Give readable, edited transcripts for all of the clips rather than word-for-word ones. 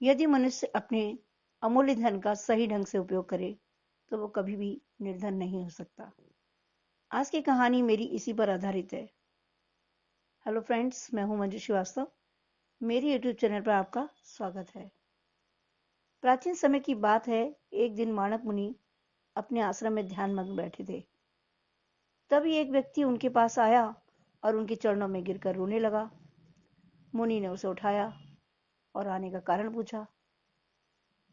यदि मनुष्य अपने अमूल्य धन का सही ढंग से उपयोग करे तो वो कभी भी निर्धन नहीं हो सकता। आज की कहानी मेरी इसी पर आधारित है। हेलो फ्रेंड्स, मैं हूं मंजू श्रीवास्तव। मेरी यूट्यूब चैनल पर आपका स्वागत है। प्राचीन समय की बात है। एक दिन माणक मुनि अपने आश्रम में ध्यान मग्न बैठे थे। तभी एक व्यक्ति उनके पास आया और उनके चरणों में गिरकर रोने लगा। मुनि ने उसे उठाया और आने का कारण पूछा।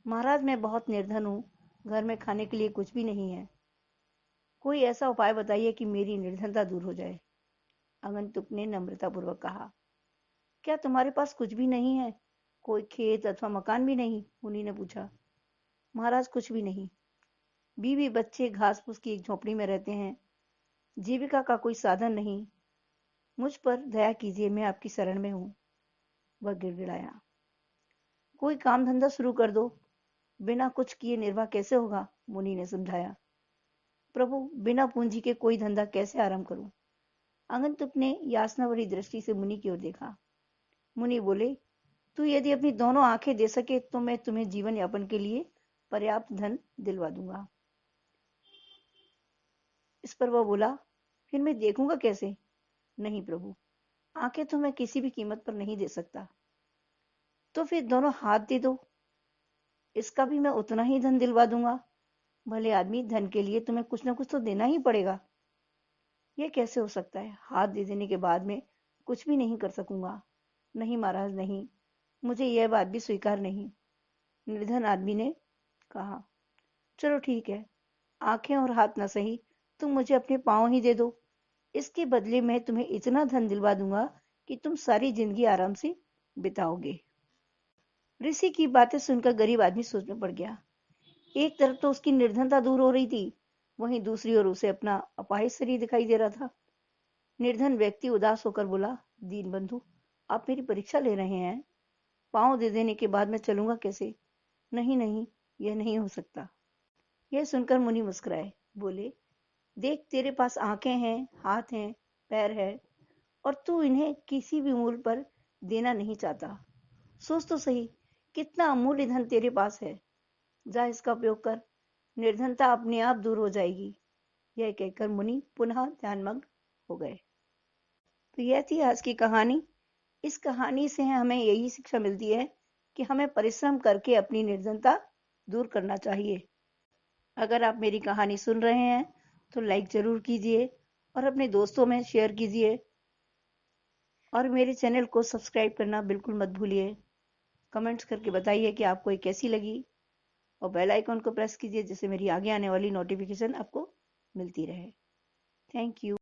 महाराज, मैं बहुत निर्धन हूँ, घर में खाने के लिए कुछ भी नहीं है। कोई ऐसा उपाय बताइए कि मेरी निर्धनता दूर हो जाए। आगंतुक ने नम्रतापूर्वक कहा। क्या तुम्हारे पास कुछ भी नहीं है? कोई खेत अथवा मकान भी नहीं? मुनि ने पूछा। महाराज, कुछ भी नहीं। बीवी बच्चे घास फूस की एक झोपड़ी में रहते हैं। जीविका का कोई साधन नहीं। मुझ पर दया कीजिए, मैं आपकी शरण में हूँ। वह गिड़गिड़ाया। कोई काम धंधा शुरू कर दो। बिना कुछ किए निर्वाह कैसे होगा? मुनि ने समझाया। प्रभु, बिना पूंजी के कोई धंधा कैसे आरंभ करूं? आगंतुक ने याचना भरी दृष्टि से मुनि की ओर देखा। मुनि बोले, तू यदि अपनी दोनों आंखें दे सके तो मैं तुम्हें जीवन यापन के लिए पर्याप्त धन दिलवा दूंगा। इस पर वह बोला, फिर मैं देखूंगा कैसे? नहीं प्रभु, आंखें तो मैं किसी भी कीमत पर नहीं दे सकता। तो फिर दोनों हाथ दे दो, इसका भी मैं उतना ही धन दिलवा दूंगा। भले आदमी, धन के लिए तुम्हें कुछ ना कुछ तो देना ही पड़ेगा। यह कैसे हो सकता है? हाथ दे देने के बाद में कुछ भी नहीं कर सकूंगा। नहीं महाराज, नहीं, मुझे यह बात भी स्वीकार नहीं। निर्धन आदमी ने कहा। चलो ठीक है, आंखें और हाथ न सही, तुम मुझे अपने पांव ही दे दो। इसके बदले मैं तुम्हें इतना धन दिलवा दूंगा कि तुम सारी जिंदगी आराम से बिताओगे। ऋषि की बातें सुनकर गरीब आदमी सोच में पड़ गया। एक तरफ तो उसकी निर्धनता दूर हो रही थी, वहीं दूसरी ओर उसे अपना अपाहिज शरीर दिखाई दे रहा था। निर्धन व्यक्ति उदास होकर बोला, दीन बंधु, आप मेरी परीक्षा ले रहे हैं? पांव दे देने के बाद मैं चलूंगा कैसे? नहीं नहीं, यह नहीं हो सकता। यह सुनकर मुनि मुस्कुराए, बोले, देख, तेरे पास आंखें हैं, हाथ हैं, पैर है, और तू इन्हें किसी भी मूल्य पर देना नहीं चाहता। सोच तो सही, कितना अमूल्य धन तेरे पास है। जा, इसका उपयोग कर, निर्धनता अपने आप दूर हो जाएगी। यह कहकर मुनि पुनः ध्यानमग्न हो गए। तो यह थी आज की कहानी। इस कहानी से हमें यही शिक्षा मिलती है कि हमें परिश्रम करके अपनी निर्धनता दूर करना चाहिए। अगर आप मेरी कहानी सुन रहे हैं तो लाइक जरूर कीजिए और अपने दोस्तों में शेयर कीजिए, और मेरे चैनल को सब्सक्राइब करना बिल्कुल मत भूलिए। कमेंट्स करके बताइए कि आपको ये कैसी लगी, और बेल आइकन को प्रेस कीजिए जिससे मेरी आगे आने वाली नोटिफिकेशन आपको मिलती रहे। Thank you.